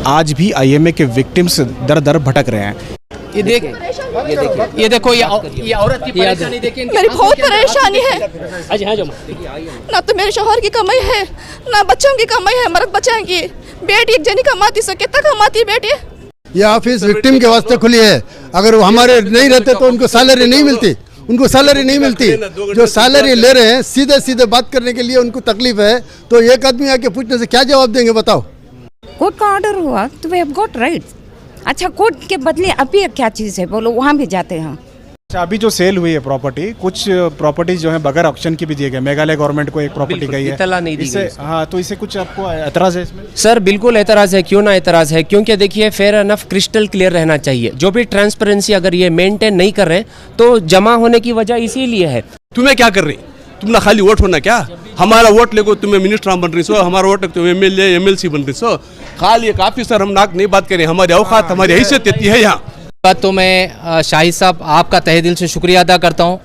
आज भी आईएमए के विक्टिम्स दर दर भटक रहे हैं। ये देखो ये औरत की परेशानी देखिए। मेरी बहुत परेशानी है। ना तो मेरे शौहर की कमाई है, ना बच्चों की कमाई है, मर्द बच्चों की। बेटी एक जनी कमाती, सो कितना कमाती बेटी। ये ऑफिस विक्टिम के वास्ते खुली है। अगर वो हमारे नहीं रहते तो उनको सैलरी नहीं मिलती, उनको सैलरी नहीं मिलती। जो सैलरी ले रहे हैं सीधे सीधे बात करने के लिए उनको तकलीफ है, तो एक आदमी आके पूछने से क्या जवाब देंगे बताओ। कोर्ट का ऑर्डर हुआ तो वी हैव गॉट राइट्स। अच्छा, कोर्ट के बदले अभी क्या चीज़ है बोलो, वहाँ भी जाते हैं हम। अच्छा, अभी जो सेल हुई है प्रॉपर्टी, कुछ प्रॉपर्टीज जो है बगैर ऑक्शन की भी दिए गए। मेघालय गवर्नमेंट को एक प्रॉपर्टी गई है, इतला नहीं दी गई। हाँ, तो इसे कुछ आपको एतराज है इसमें? सर बिल्कुल एतराज़ है, क्यों ना एतराज़ है, क्योंकि देखिए फेयर एनफ क्रिस्टल क्लियर रहना चाहिए। जो भी ट्रांसपेरेंसी अगर ये मेंटेन नहीं कर रहे तो जमा होने की वजह इसीलिए है। तुम्हें क्या कर रही, तुमने खाली वोट होना क्या? हमारा वोट लेको तुम्हें मिनिस्टर बन रही सो, हमारा वोट तुम एमएलए एमएलसी बन रही सो। खाली एक ऑफिसर हम नाक नहीं बात करें, हमारी औकात हमारी हैसियत इतनी है यहाँ। बात तो मैं शाहिद साहब आपका तहे दिल से शुक्रिया अदा करता हूँ।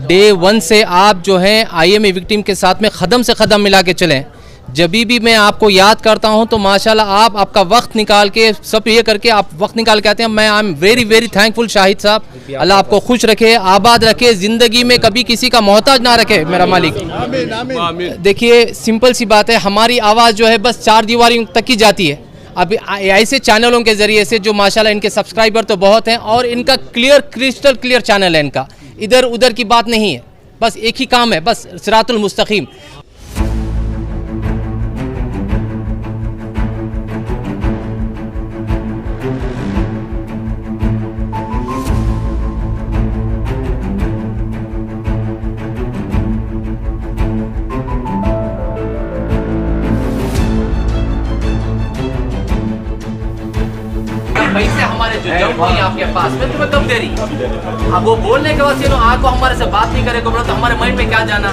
डे 1 से आप जो हैं आईएमए विक्टिम के साथ में कदम से कदम मिला के चलें। जब भी मैं आपको याद करता हूं तो माशाल्लाह आप आपका वक्त निकाल के सब ये करके आप वक्त निकाल के आते हैं। मैं I am very very thankful Shahid साहब। अल्लाह आपको खुश रखे, आबाद रखे, ज़िंदगी में कभी किसी का मोहताज ना रखे मेरा मालिक। देखिए सिंपल सी बात है, हमारी आवाज़ जो है बस 4 दीवारों तक ही जाती है। अब ऐसे चैनलों के ज़रिए से जो माशाल्लाह इनके सब्सक्राइबर तो बहुत हैं और इनका क्रिस्टल क्लियर चैनल है, इनका इधर उधर की बात नहीं है, बस एक ही काम है, बस सिरातुल मुस्तकीम। पैसे हमारे जो जम हुई आपके पास में तुम्हें कब दे रही? अब वो बोलने के बाद आपको हमारे से बात नहीं करेगा बोला तो हमारे माइंड में क्या जाना।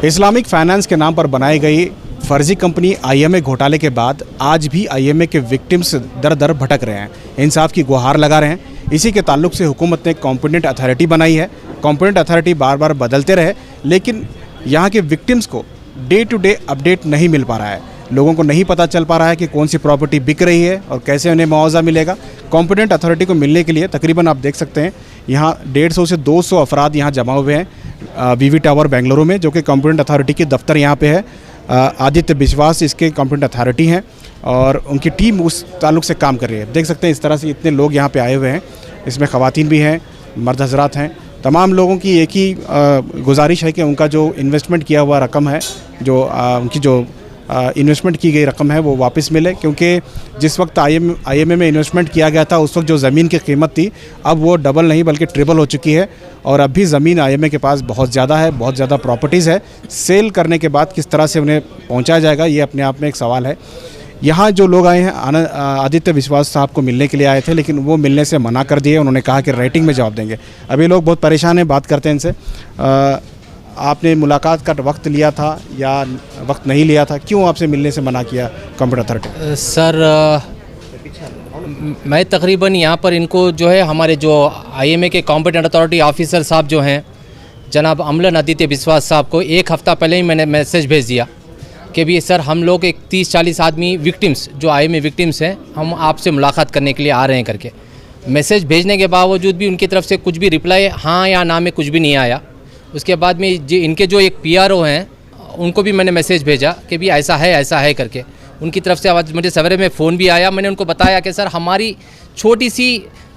इस्लामिक फाइनेंस के नाम पर बनाई गई फर्जी कंपनी आईएमए घोटाले के बाद आज भी आईएमए के विक्टिम्स दर दर भटक रहे हैं, इंसाफ की गुहार लगा रहे हैं। इसी के ताल्लुक से हुकूमत ने कॉम्पिटेंट अथॉरिटी बनाई है। कॉम्पिटेंट अथॉरिटी बार बार बदलते रहे, लेकिन यहाँ के विक्टिम्स को डे टू डे अपडेट नहीं मिल पा रहा है। लोगों को नहीं पता चल पा रहा है कि कौन सी प्रॉपर्टी बिक रही है और कैसे उन्हें मुआवजा मिलेगा। कॉम्पिटेंट अथॉरिटी को मिलने के लिए तकरीबन आप देख सकते हैं यहाँ 150 से 200 अफराद यहाँ जमा हुए हैं वीवी टावर बेंगलुरु में, जो कि कॉम्पिटेंट अथॉरिटी की दफ्तर यहाँ पे है। आदित्य विश्वास इसके कॉम्पिटेंट अथॉरिटी हैं और उनकी टीम उस ताल्लुक से काम कर रही है। देख सकते हैं इस तरह से इतने लोग यहाँ पे आए हुए हैं, इसमें ख़वातीन भी हैं, मर्द हजरात हैं। तमाम लोगों की एक ही गुजारिश है कि उनका जो इन्वेस्टमेंट किया हुआ रकम है, जो उनकी जो इन्वेस्टमेंट की गई रकम है वो वापस मिले, क्योंकि जिस वक्त आईएमए में इन्वेस्टमेंट किया गया था उस वक्त जो ज़मीन की कीमत थी अब वो डबल नहीं बल्कि ट्रिपल हो चुकी है और अब भी ज़मीन आईएमए के पास बहुत ज़्यादा है, बहुत ज़्यादा प्रॉपर्टीज़ है। सेल करने के बाद किस तरह से उन्हें पहुँचाया जाएगा ये अपने आप में एक सवाल है। यहाँ जो लोग आए हैं आदित्य विश्वास साहब को मिलने के लिए आए थे, लेकिन वो मिलने से मना कर दिए। उन्होंने कहा कि राइटिंग में जवाब देंगे। अभी लोग बहुत परेशान हैं, बात करते हैं इनसे। आपने मुलाकात का वक्त लिया था या वक्त नहीं लिया था, क्यों आपसे मिलने से मना किया कॉम्पिटेंट अथॉरिटी? सर मैं तकरीबन यहाँ पर इनको जो है हमारे जो आईएमए के कॉम्पिटेंट अथॉरिटी ऑफिसर साहब जो हैं जनाब अमलन आदित्य विश्वास साहब को 1 हफ़्ता पहले ही मैंने मैसेज भेज दिया कि भी सर हम लोग एक 30-40 आदमी विक्टिम्स जो आईएमए विक्टिम्स हैं, हम आपसे मुलाकात करने के लिए आ रहे हैं करके। मैसेज भेजने के बावजूद भी उनकी तरफ से कुछ भी रिप्लाई हाँ या ना में कुछ भी नहीं आया। उसके बाद में इनके जो एक पीआरओ हैं उनको भी मैंने मैसेज भेजा कि भी ऐसा है करके। उनकी तरफ से आवाज़ मुझे सवेरे में फ़ोन भी आया। मैंने उनको बताया कि सर हमारी छोटी सी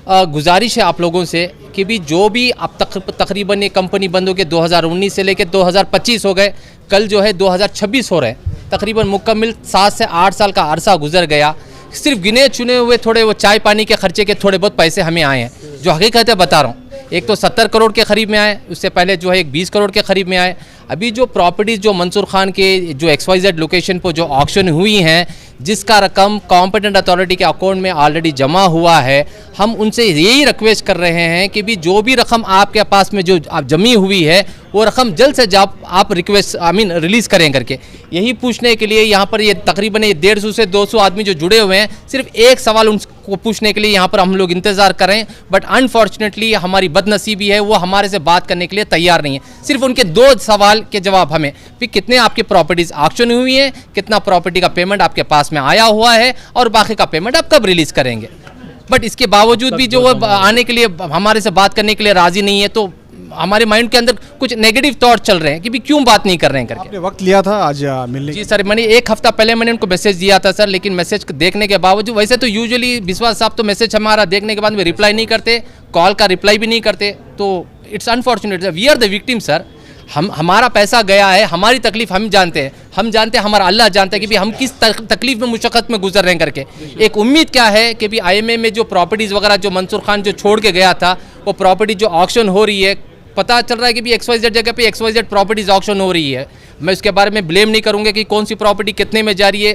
गुजारिश है आप लोगों से कि भी जो भी अब तकरीबन ये कंपनी बंद हो गई 2019 से लेकर 2025 हो गए, कल जो है 2026 हो रहे हैं, तकरीबन मुकम्मल 7 से 8 साल का अरसा गुजर गया। सिर्फ गिने चुने हुए थोड़े वो चाय पानी के खर्चे के थोड़े बहुत पैसे हमें आए हैं, जो हकीकत है बता रहा हूँ। एक तो 70 करोड़ के करीब में आए, उससे पहले जो है एक 20 करोड़ के करीब में आए। अभी जो प्रॉपर्टीज़ जो मंसूर खान के जो XYZ लोकेशन पर जो ऑक्शन हुई हैं, जिसका रकम कॉम्पिटेंट अथॉरिटी के अकाउंट में ऑलरेडी जमा हुआ है, हम उनसे यही रिक्वेस्ट कर रहे हैं कि भी जो भी रकम आपके पास में जो आप जमी हुई है वो रकम जल्द से जल्द आप रिलीज़ करें करके। यही पूछने के लिए यहाँ पर ये तकरीबन 150 से 200 आदमी जो जुड़े हुए हैं, सिर्फ एक सवाल उनको पूछने के लिए यहाँ पर हम लोग इंतज़ार करें। बट अनफॉर्चुनेटली हमारी बदनसीबी है, वो हमारे से बात करने के लिए तैयार नहीं है। सिर्फ उनके 2 सवाल सवाल के जवाब हमें कि कितने आपकी प्रॉपर्टीज़ ऑक्शन हुई हैं, कितना प्रॉपर्टी का पेमेंट आपके पास में आया हुआ है और बाकी का पेमेंट आप कब रिलीज़ करेंगे। बट इसके बावजूद भी जो वो आने के लिए हमारे से बात करने के लिए राज़ी नहीं है, तो हमारे माइंड के अंदर कुछ नेगेटिव थॉट चल रहे हैं कि भी क्यों बात नहीं कर रहे हैं करके। आपने वक्त लिया था आज मिलने? जी सर, मैंने एक हफ्ता पहले मैंने उनको मैसेज दिया था सर, लेकिन मैसेज देखने के बावजूद, वैसे तो यूजुअली विश्वास साहब तो मैसेज हमारा देखने के बाद में रिप्लाई नहीं करते, कॉल का रिप्लाई भी नहीं करते, तो it's unfortunate. We are the victim sir. हमारा पैसा गया है, हमारी तकलीफ हम जानते हैं, हमारा अल्लाह जानता है कि भी हम किस तकलीफ में मुशक्क़त में गुजर रहे हैं करके। एक उम्मीद क्या है कि भी IMA में जो प्रॉपर्टीज़ वगैरह जो मंसूर खान जो छोड़ के गया था, वो प्रॉपर्टी जो ऑक्शन हो रही है, पता चल रहा है कि भी XYZ जगह पे XYZ प्रॉपर्टीज ऑक्शन हो रही है। मैं उसके बारे में ब्लेम नहीं करूँगा कि कौन सी प्रॉपर्टी कितने में जा रही है,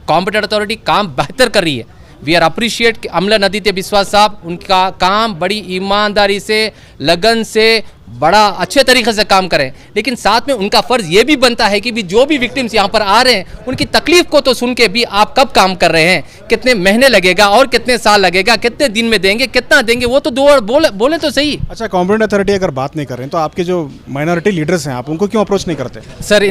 कॉम्पिटेंट अथॉरिटी काम बेहतर कर रही है। वी आर अप्रिशिएट कि अमलानदीत्य विश्वास साहब उनका काम बड़ी ईमानदारी से, लगन से, बड़ा अच्छे तरीके से काम करें, लेकिन साथ में उनका फ़र्ज़ ये भी बनता है कि भी जो भी विक्टिम्स यहाँ पर आ रहे हैं उनकी तकलीफ़ को तो सुन के भी आप कब काम कर रहे हैं, कितने महीने लगेगा और कितने साल लगेगा, कितने दिन में देंगे, कितना देंगे, वो तो दो बोले तो सही। अच्छा, कॉम्पिटेंट अथॉरिटी अगर बात नहीं कर रहे हैं तो आपके जो माइनॉरिटी लीडर्स हैं आप उनको क्यों अप्रोच नहीं करते? सर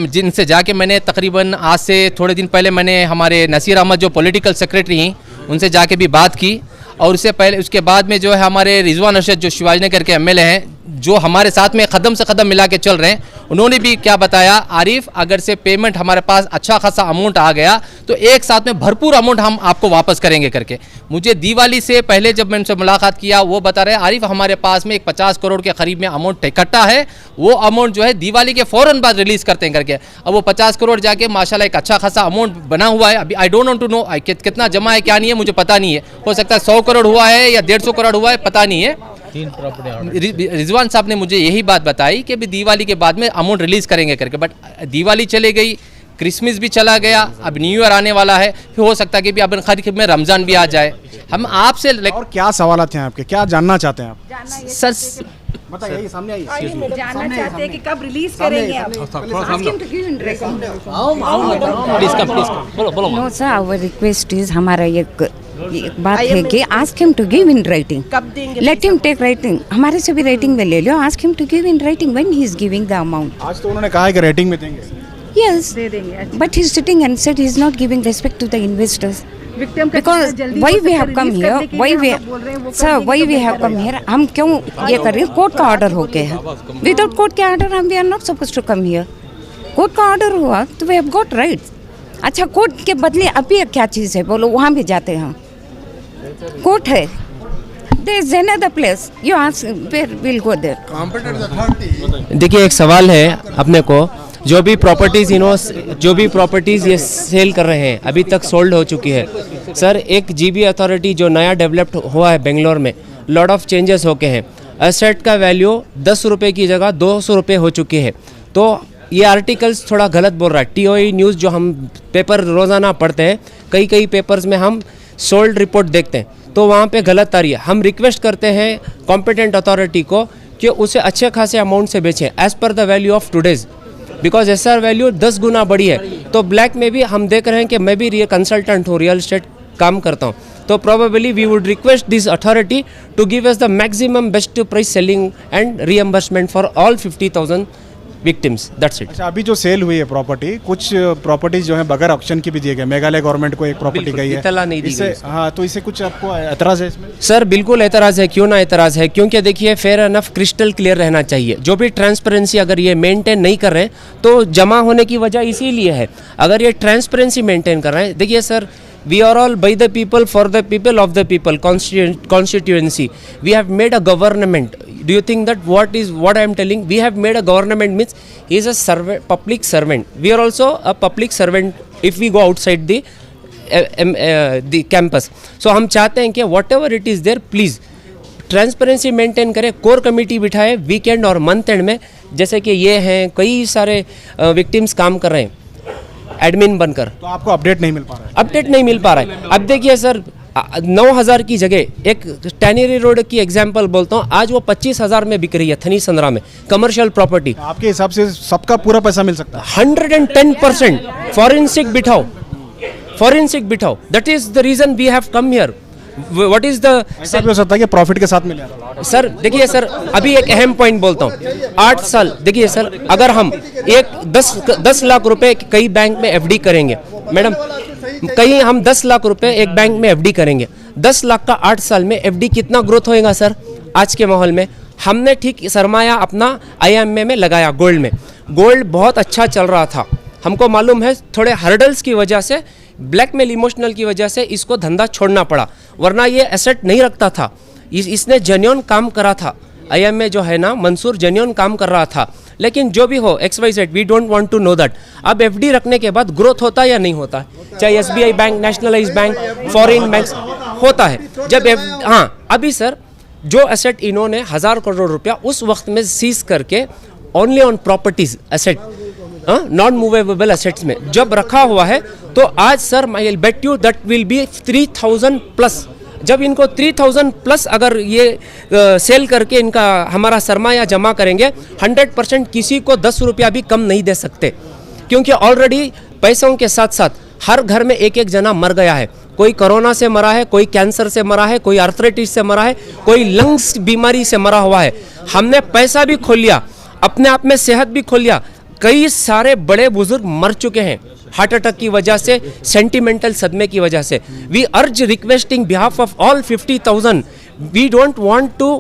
जिनसे जाके मैंने तकरीबन आज से थोड़े दिन पहले मैंने हमारे नसीर अहमद जो पॉलिटिकल सेक्रेटरी हैं उनसे जाके भी बात की, और उससे पहले उसके बाद में जो है हमारे रिजवान अरशद जो शिवाजीनगर के MLA हैं, जो हमारे साथ में कदम से कदम मिला के चल रहे हैं, उन्होंने भी क्या बताया, आरिफ अगर से पेमेंट हमारे पास अच्छा खासा अमाउंट आ गया तो एक साथ में भरपूर अमाउंट हम आपको वापस करेंगे करके। मुझे दिवाली से पहले जब मैंने उनसे मुलाकात किया, वो बता रहे आरिफ हमारे पास में एक 50 करोड़ के करीब में अमाउंट इकट्ठा है, वो अमाउंट जो है दिवाली के फ़ौरन बाद रिलीज़ करते हैं करके। अब वो 50 करोड़ जाके माशाल्लाह एक अच्छा खासा अमाउंट बना हुआ है। अभी I don't want to know कितना जमा है क्या नहीं है, मुझे पता नहीं है, हो सकता है 100 करोड़ हुआ है या 150 करोड़ हुआ है, पता नहीं है। रिजवान साहब ने मुझे यही बात बताई कि अभी दिवाली के बाद में अमाउंट रिलीज़ करेंगे करके, बट दिवाली चले गई, क्रिसमस भी चला गया, अब न्यू ईयर आने वाला है, फिर हो सकता है कि भी अब करीब में रमज़ान भी आ जाए। हम आपसे और क्या सवाल हैं आपके, क्या जानना चाहते हैं आप? सर बताइए, सामने आइए। जानना चाहते हैं कि कब रिलीज करेंगे आप? No sir, our request is, हमारा एक बात है कि ask him to give in writing. कब देंगे? लेट हिम टेक राइटिंग, हमारे से भी राइटिंग में ले लो। Ask him to give in writing when he is giving the amount. आज तो उन्होंने कहा है कि रेटिंग में देंगे। Yes, but he's sitting and said he's not giving respect to the investors. Because why we have come here? Why we, sir? Why we have come here? हम क्यों ये कर रहे हैं? कोर्ट का ऑर्डर हो गया है। Without कोर्ट के ऑर्डर हम we are not supposed to come here. Court का ऑर्डर हुआ तो we have got rights. अच्छा, कोर्ट के बदले अभी क्या चीज़ है बोलो, वहाँ भी जाते हैं हम। कोर्ट है, there is another place. You ask where we'll go there. देखिए, एक सवाल है अपने को, जो भी प्रॉपर्टीज़ ये सेल कर रहे हैं अभी तक सोल्ड हो चुकी है। सर, एक GB अथॉरिटी जो नया डेवलप्ड हुआ है बेंगलोर में, लॉट ऑफ चेंजेस होके हैं। एसेट का वैल्यू 10 रुपये की जगह 200 रुपये हो चुकी है। तो ये आर्टिकल्स थोड़ा गलत बोल रहा है। TOE न्यूज़ जो हम पेपर रोज़ाना पढ़ते हैं, कई पेपर्स में हम सोल्ड रिपोर्ट देखते हैं, तो वहाँ पे गलत आ रही है। हम रिक्वेस्ट करते हैं कॉम्पिटेंट अथॉरिटी को कि उसे अच्छे खासे अमाउंट से बेचें as per the value of today's, because SR value 10 गुना बढ़ी है। तो ब्लैक में भी हम देख रहे हैं कि मैं भी कंसल्टेंट हूँ, रियल एस्टेट काम करता हूँ, तो probably we would request this authority to give us the maximum best price selling and reimbursement for all 50,000 victims, that's it. अच्छा, अभी जो सेल हुई है प्रॉपर्टी, कुछ प्रॉपर्टीज जो है बगैर ऑक्शन की भी दिए गए। मेघालय गवर्नमेंट को एक प्रॉपर्टी गई है, इतला नहीं दी गई। हाँ, तो इससे कुछ आपको एतराज़ है इसमें? सर बिल्कुल एतराज़ है, क्यों ना एतराज़ है, क्योंकि देखिए फेयर एनफ क्रिस्टल क्लियर रहना चाहिए। जो भी ट्रांसपेरेंसी अगर ये मेंटेन नहीं कर रहे हैं तो जमा होने की वजह इसीलिए है। अगर ये ट्रांसपेरेंसी मेंटेन कर रहे हैं, देखिए sir, we are all by the people, for the people, of the people, constituency. We have made a government. Do you think that what I am telling? We have made a government means he is a servant, public servant. We are also a public servant if we go outside the campus. So हम चाहते हैं कि whatever it is there, please transparency maintain करें, core committee बिठाए weekend और month and में, जैसे कि ये हैं कई सारे विक्टिम्स काम कर रहे हैं एडमिन बनकर। तो आपको अपडेट नहीं मिल पा रहा है? अपडेट नहीं मिल पा रहा है। अब देखिए सर, 9,000 की जगह एक टैनरी रोड की एग्जांपल बोलता हूँ, आज वो 25,000 में बिक रही है थनी संद्रा में, कमर्शियल प्रॉपर्टी। आपके हिसाब से सबका पूरा पैसा मिल सकता है? 110%। फॉरेंसिक बिठाओ, that is the reason we have come here what is the ऐसा भी हो सकता है कि प्रॉफिट के साथ मिले। सर देखिए सर, अभी एक अहम पॉइंट बोलता हूँ। 8 साल देखिए सर, अगर हम एक 10 लाख रुपए कई बैंक में एफडी करेंगे मैडम, कहीं हम 10 लाख रुपए एक बैंक में एफडी करेंगे, 10 लाख का 8 साल में एफडी कितना ग्रोथ होएगा सर आज के माहौल में? हमने ठीक सरमाया अपना IMA में लगाया, गोल्ड में। गोल्ड बहुत अच्छा चल रहा था, हमको मालूम है थोड़े हर्डल्स की वजह से, ब्लैकमेल इमोशनल की वजह से इसको धंधा छोड़ना पड़ा, वरना ये एसेट नहीं रखता था। इसने जेन्युइन काम करा था, IMA जो है ना मंसूर जेन्युइन काम कर रहा था। लेकिन जो भी हो XYZ, we don't want to know that. अब FD रखने के बाद ग्रोथ होता है या नहीं होता है? चाहे SBI bank, nationalise bank, foreign bank होता है। जब हाँ, अभी सर जो एसेट इन्होंने 1000 करोड़ रुपया उस वक्त में सीज करके only on properties asset, non movable assets में जब रखा हुआ है, तो आज sir I will bet you that will be 3000 plus. जब इनको 3000 प्लस अगर ये सेल करके इनका हमारा सरमाया जमा करेंगे, 100% किसी को 10 रुपया भी कम नहीं दे सकते, क्योंकि ऑलरेडी पैसों के साथ साथ हर घर में एक जना मर गया है। कोई कोरोना से मरा है, कोई कैंसर से मरा है, कोई आर्थराइटिस से मरा है, कोई लंग्स बीमारी से मरा हुआ है। हमने पैसा भी खो लिया, अपने आप में सेहत भी खो लिया। कई सारे बड़े बुजुर्ग मर चुके हैं हार्ट अटैक की वजह से, सेंटिमेंटल सदमे की वजह से। We urge requesting behalf of all 50,000, we don't want to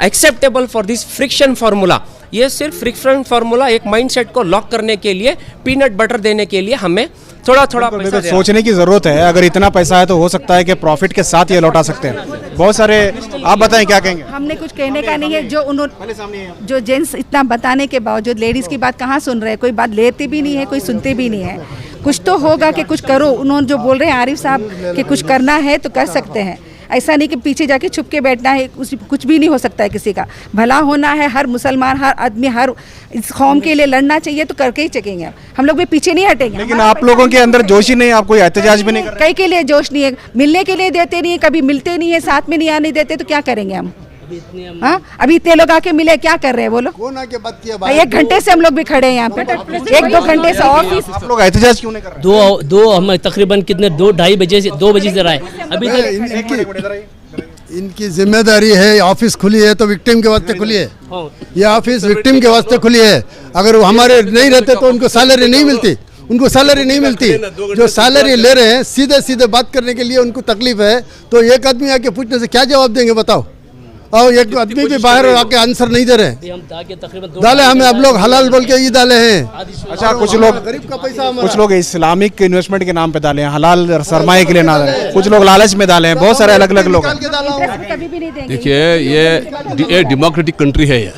acceptable for this friction formula. ये सिर्फ फ्रिक्शन फार्मूला एक माइंडसेट को लॉक करने के लिए, पीनट बटर देने के लिए हमें थोड़ा पैसा सोचने की जरूरत है। अगर इतना पैसा है तो हो सकता है कि प्रॉफिट के साथ ये लौटा सकते हैं। बहुत सारे, आप बताएं क्या कहेंगे? हमने कुछ कहने का नहीं है, जो उन्होंने, जो जेंट्स इतना बताने के बावजूद लेडीज की बात कहाँ सुन रहे हैं? कोई बात लेते भी नहीं है, कोई सुनते भी नहीं है। कुछ तो होगा कि कुछ करो। उन्होंने जो बोल रहे हैं आरिफ साहब कि कुछ करना है तो कर सकते हैं, ऐसा नहीं कि पीछे जाके छुप के बैठना है। कुछ भी नहीं हो सकता है किसी का। भला होना है, हर मुसलमान, हर आदमी, हर इस कौम के लिए लड़ना चाहिए, तो करके ही चकेंगे। हम लोग भी पीछे नहीं हटेंगे। लेकिन आप लोगों के अंदर जोश ही नहीं, आप कोई एहतजाज भी नहीं कर रहे। कई के लिए जोश नहीं है, मिलने के लिए देते नहीं है, कभी मिलते नहीं है, साथ में नहीं आने देते, तो क्या करेंगे हम? हाँ, अभी इतने लोग आके मिले, क्या कर रहे हैं वो लोग? कौन आके बात किया? 1 घंटे से हम लोग भी खड़े हैं यहाँ पे, 1-2 घंटे से ऑफिस। आप लोग एहतजाज क्यों नहीं कर रहे? दो हम तकरीबन कितने 2-2:30 बजे से 2 बजे से रहा है अभी तक। इनकी जिम्मेदारी है, ऑफिस खुली है तो विक्टिम के वास्ते खुली है। ये ऑफिस विक्टिम के वास्ते खुली है। अगर वो हमारे नहीं रहते तो उनको सैलरी नहीं मिलती, उनको सैलरी नहीं मिलती। जो सैलरी ले रहे हैं, सीधे सीधे बात करने के लिए उनको तकलीफ है, तो एक आदमी आके पूछने से क्या जवाब देंगे बताओ? और एक आदमी भी बाहर आके आंसर नहीं दे रहे हैं। डाले हमें, अब लोग हलाल बोल के ये डाले हैं। अच्छा, कुछ लोग गरीब का पैसा, कुछ लोग इस्लामिक इन्वेस्टमेंट के नाम पे डाले हैं, हलाल सरमाए के लिए ना डाले, कुछ लोग लालच में डाले हैं। बहुत सारे अलग अलग लोग हैं। देखिए, ये डेमोक्रेटिक कंट्री है। ये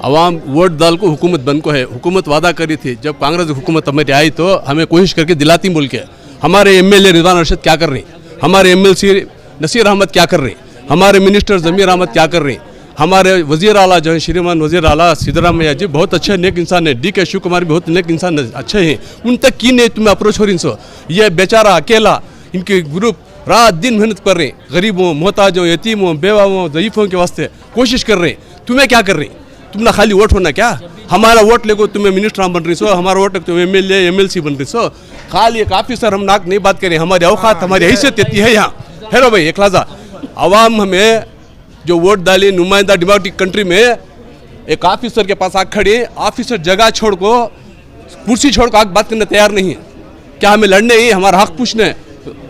आवाम वोट डाल को हुकूमत बन को है। हुकूमत वादा करी थी, जब कांग्रेस हुकूमत हमारी आई तो हमें कोशिश करके दिलाती बोल के। हमारे MLA रिजवान अरशद क्या कर रहे, हमारे MLC नसीर अहमद क्या कर रहे, हमारे मिनिस्टर जमीर अहमद क्या कर रहे, हमारे वजीर आला जो है श्रीमान वजीर आला सिद्धरामैया जी बहुत अच्छे नेक इंसान है, DK शिव कुमार भी बहुत नेक इंसान अच्छे हैं। उन तक की नहीं तुम्हें अप्रोच हो रही सो। ये बेचारा अकेला, इनके ग्रुप रात दिन मेहनत कर रहे, गरीबों, मोहताजों, यतीमों, बेवाओं, ज़ईफ़ों के वास्ते कोशिश कर रहे। तुम्हें क्या कर रहे? तुमने खाली वोट होना क्या? हमारा वोट लेको तुम्हें मिनिस्टर बन रही सो, हमारा वोट तुम MLA MLC बन रही सो। खाली एक ऑफिसर हम नाक नहीं बात करें, हमारी औकात, हमारी हैसियत इतनी है यहाँ। हेलो भाई, एक लाजा आवाम हमें जो वोट डाली नुमाइंदा डेमोक्रेटिक कंट्री में, एक ऑफिसर के पास आग खड़ी, ऑफिसर जगह छोड़ को, कुर्सी छोड़ को आग बात करने तैयार नहीं है। क्या हमें लड़ने ही, हमारा हक पूछने,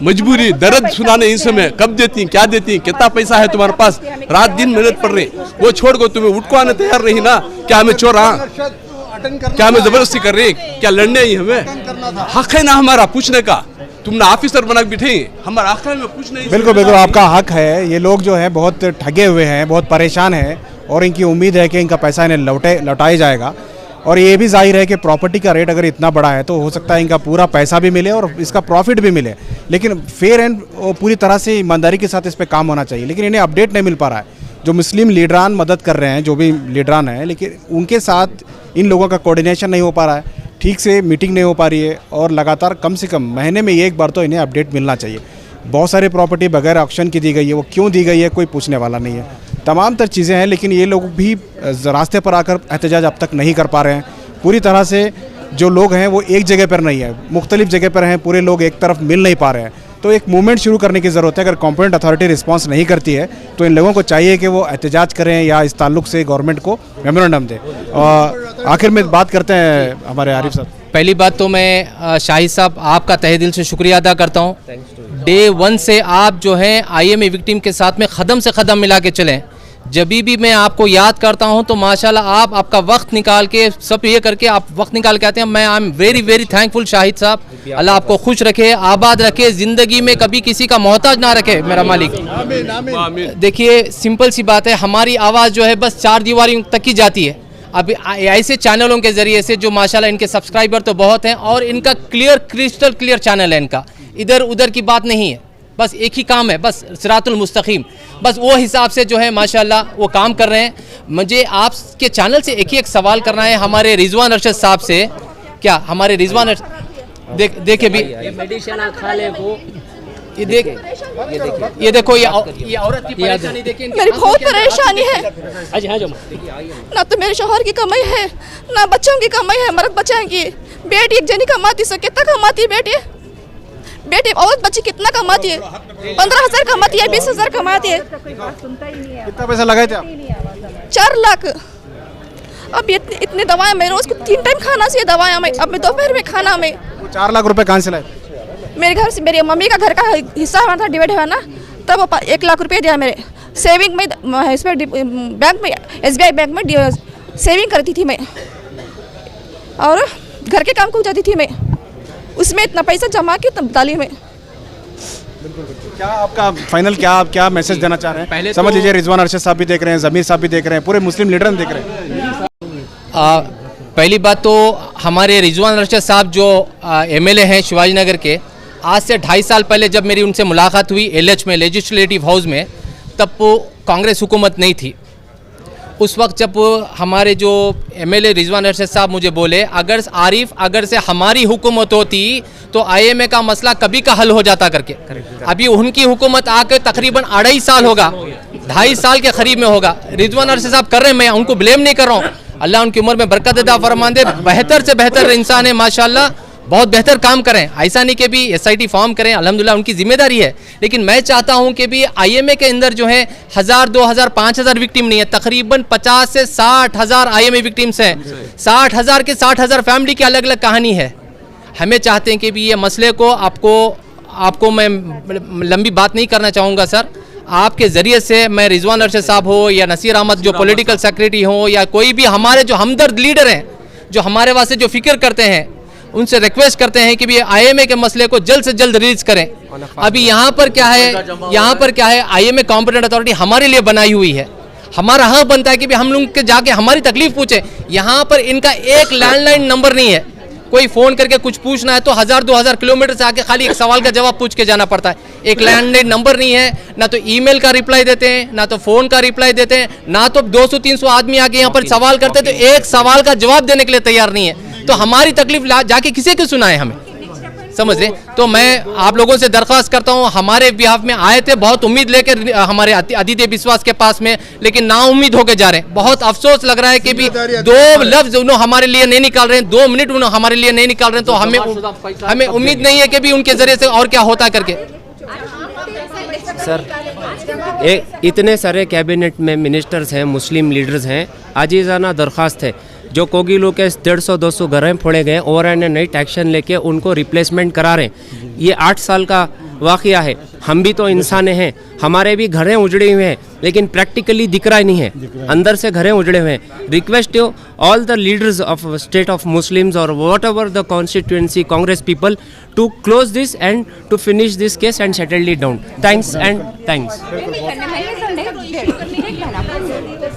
मजबूरी, दर्द सुनाने इस समय कब देती, क्या देती, कितना पैसा है तुम्हारे पास, रात दिन मेहनत पड़ रही, वो छोड़ को तुम्हें उठ को आने तैयार नहीं ना? क्या हमें चोर, क्या हमें जबरदस्ती कर रही? क्या लड़ने ही हमें? हक है ना हमारा पूछने का। तुमने ऑफिसर बना के बिठे, हमारा आखिर में कुछ नहीं। बिल्कुल बिल्कुल, आपका हक है। ये लोग जो है बहुत ठगे हुए हैं, बहुत परेशान हैं, और इनकी उम्मीद है कि इनका पैसा इन्हें लौटाया जाएगा। और ये भी जाहिर है कि प्रॉपर्टी का रेट अगर इतना बड़ा है तो हो सकता है इनका पूरा पैसा भी मिले और इसका प्रॉफिट भी मिले। लेकिन फेयर एंड पूरी तरह से ईमानदारी के साथ इस पर काम होना चाहिए। लेकिन इन्हें अपडेट नहीं मिल पा रहा है। जो मुस्लिम लीडरान मदद कर रहे हैं, जो भी लीडरान हैं, लेकिन उनके साथ इन लोगों का कोऑर्डिनेशन नहीं हो पा रहा है, ठीक से मीटिंग नहीं हो पा रही है, और लगातार कम से कम महीने में एक बार तो इन्हें अपडेट मिलना चाहिए। बहुत सारी प्रॉपर्टी बगैर ऑक्शन की दी गई है, वो क्यों दी गई है कोई पूछने वाला नहीं है। तमाम तर चीज़ें हैं, लेकिन ये लोग भी रास्ते पर आकर एहतजाज अब तक नहीं कर पा रहे हैं पूरी तरह से। जो लोग हैं वो एक जगह पर नहीं है, मुख्तलिफ जगह पर हैं, पूरे लोग एक तरफ मिल नहीं पा रहे हैं। तो एक मूवमेंट शुरू करने की ज़रूरत है। अगर कॉम्पिटेंट अथॉरिटी रिस्पांस नहीं करती है तो इन लोगों को चाहिए कि वो एहतजाज करें या इस ताल्लुक से गवर्नमेंट को मेमोरेंडम दें। और आखिर में बात करते हैं हमारे आरिफ साहब। पहली बात तो मैं शाहिद साहब आपका तहे दिल से शुक्रिया अदा करता हूँ। डे 1 से आप जो हैं IMA विक्टिम के साथ में क़दम से क़दम मिला के चलें। जब भी मैं आपको याद करता हूं तो माशाल्लाह आप आपका वक्त निकाल के सब ये करके आप वक्त निकाल के आते हैं। मैं I am very very thankful Shahid साहब। अल्लाह आपको खुश रखे, आबाद रखे, ज़िंदगी में कभी किसी का मोहताज ना रखे मेरा मालिक। देखिए सिंपल सी बात है, हमारी आवाज़ जो है बस 4 दीवारी तक की जाती है। अब ऐसे चैनलों के ज़रिए से जो माशाल्लाह इनके सब्सक्राइबर तो बहुत हैं और इनका क्रिस्टल क्लियर चैनल है, इनका इधर उधर की बात नहीं है, बस एक ही काम है, बस सिरातुल मुस्तकीम, बस वो हिसाब से जो है माशाल्लाह वो काम कर रहे हैं। मुझे आपके चैनल से एक सवाल करना है हमारे रिजवान अरशद साहब से। क्या हमारे रिजवान अरशद देखे भी मेडिसिन खा ले वो ये देखो ये औरत की परेशानी देखिए, मेरी बहुत परेशानी है। हाँ जो ना तो मेरे शोहर की कमाई है, ना बच्चों की कमाई है, मर्द बच्चों की। बेटी एक जनी कमाती सो कितना कमाती है बेटी औरत बच्ची कितना कमाती है? 15,000 कमाती है, 20,000 कमाती है। कितना पैसा लगाए थे आप? 4 लाख। अब इतनी दवाएं, मैं रोज को 3 टाइम खाना चाहिए दवाएं में। अब मैं दोपहर में खाना में 4 लाख रुपए कहाँ से लाए? मेरे घर से, मेरी मम्मी का घर का हिस्सा हुआ था, डिवाइड हुआ ना, तब 1 लाख रुपये दिया मेरे सेविंग में, इसमें बैंक में, SBI बैंक में सेविंग करती थी मैं और घर के काम को जाती थी मैं, उसमें इतना पैसा जमा के तब डाली में। क्या आपका फाइनल क्या मैसेज देना चाह रहे हैं? पहले समझ लीजिए रिजवान अरशद साहब भी देख रहे हैं, ज़मीर साहब भी देख रहे हैं, पूरे मुस्लिम लीडर देख रहे हैं। पहली बात तो हमारे रिजवान अरशद साहब जो MLA हैं शिवाजी नगर के, आज से 2.5 साल पहले जब मेरी उनसे मुलाकात हुई LH में, लेजिस्लेटिव हाउस में, तब वो कांग्रेस हुकूमत नहीं थी। उस वक्त जब हमारे जो MLA रिजवान अरशद साहब मुझे बोले अगर से हमारी हुकूमत होती तो IMA का मसला कभी का हल हो जाता करके। अभी उनकी हुकूमत आकर तकरीबन 2.5 साल होगा, 2.5 साल के करीब में होगा। रिजवान अरशद साहब कर रहे हैं, मैं उनको ब्लेम नहीं कर रहा हूँ, अल्लाह उनकी उम्र में बरकत अता फरमान दे। बेहतर से बेहतर इंसान है माशाल्लाह, बहुत बेहतर काम करें। ऐसा नहीं कि भी SIT फॉर्म करें, अल्हम्दुलिल्लाह उनकी जिम्मेदारी है, लेकिन मैं चाहता हूं कि भी IMA के अंदर जो है 1000, 2000, 5000 विक्टिम नहीं है, तकरीबन 50 से 60,000 IMA विक्टिम्स हैं। 60,000 के 60,000 फैमिली की अलग अलग कहानी है। हमें चाहते हैं कि भी ये मसले को आपको मैं लंबी बात नहीं करना चाहूँगा सर, आपके ज़रिए से मैं रिजवान अरशद साहब हो या नसीर अहमद जो पॉलिटिकल सेक्रेटरी हो या कोई भी हमारे जो हमदर्द लीडर हैं जो हमारे वास्ते जो फिक्र करते हैं, उनसे रिक्वेस्ट करते हैं कि भी IMA के मसले को जल्द से जल्द रिलीज करें। अभी यहाँ पर क्या है IMA कॉम्पिटेंट अथॉरिटी हमारे लिए बनाई हुई है, हमारा हक बनता है कि भी हम लोग के जाके हमारी तकलीफ पूछे। यहाँ पर इनका एक लैंडलाइन नंबर नहीं है, कोई फ़ोन करके कुछ पूछना है तो 1000-2000 किलोमीटर से आके खाली एक सवाल का जवाब पूछ के जाना पड़ता है। एक लैंडलाइन नंबर नहीं है, ना तो ईमेल का रिप्लाई देते हैं, ना तो फ़ोन का रिप्लाई देते हैं, ना तो 200-300 आदमी आके यहाँ पर सवाल करते हैं तो एक सवाल का जवाब देने के लिए तैयार नहीं है। तो हमारी तकलीफ जाके किसी को सुनाए हमें, समझ रहे? तो मैं आप लोगों से दरख्वास्त करता हूँ, हमारे बिहाफ में आए थे, बहुत उम्मीद लेकर हमारे अदिति विश्वास के पास में, लेकिन नाउम्मीद होकर जा रहे हैं। बहुत अफसोस लग रहा है कि भी 2 लफ्ज उन्होंने हमारे लिए नहीं निकाल रहे हैं, 2 मिनट उन्होंने हमारे लिए नहीं निकाल रहे हैं, तो हमें उम्मीद नहीं है कि भी उनके जरिए से और क्या होता करके। सर इतने सारे कैबिनेट में मिनिस्टर्स हैं, मुस्लिम लीडर्स हैं, आजीज़ाना दरख्वास्त है जो कोगिलो के 150-200 घर फोड़े गए, ओवरनाइट एक्शन लेके उनको रिप्लेसमेंट करा रहे हैं। ये 8 साल का वाक़या है। हम भी तो इंसान हैं, हमारे भी घरें उजड़े हुए हैं, लेकिन प्रैक्टिकली दिख रहा नहीं है, अंदर से घरें उजड़े हुए हैं। Request to all the leaders of state of Muslims और whatever the constituency Congress people to close this and to finish this case and settle it down. Thanks and thanks.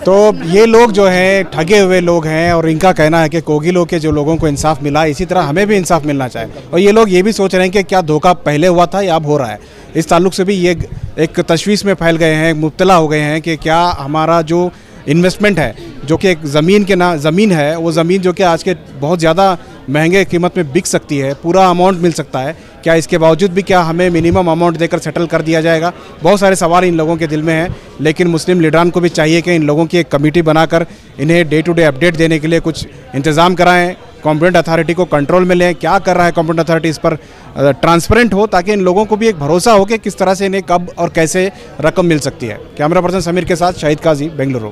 तो ये लोग जो हैं ठगे हुए लोग हैं और इनका कहना है कि कोगिलो के जो लोगों को इंसाफ मिला, इसी तरह हमें भी इंसाफ मिलना चाहिए। और ये लोग ये भी सोच रहे हैं कि क्या धोखा पहले हुआ था या अब हो रहा है। इस ताल्लुक से भी ये एक तशवीश में फैल गए हैं, मुब्तला हो गए हैं कि क्या हमारा जो इन्वेस्टमेंट है, जो कि एक ज़मीन है, वो ज़मीन जो कि आज के बहुत ज़्यादा महंगे कीमत में बिक सकती है, पूरा अमाउंट मिल सकता है, क्या इसके बावजूद भी क्या हमें मिनिमम अमाउंट देकर सेटल कर दिया जाएगा? बहुत सारे सवाल इन लोगों के दिल में हैं। लेकिन मुस्लिम लीडरान को भी चाहिए कि इन लोगों की एक कमेटी बनाकर इन्हें डे टू डे अपडेट देने के लिए कुछ इंतज़ाम कराएं कॉम्पिटेंट अथॉरिटी को कंट्रोल में लें, क्या कर रहा है कॉम्पिटेंट अथॉरिटी, इस पर ट्रांसपेरेंट हो ताकि इन लोगों को भी एक भरोसा हो कि किस तरह से इन्हें कब और कैसे रकम मिल सकती है। कैमरा पर्सन समीर के साथ शाहिद काजी, बेंगलुरु।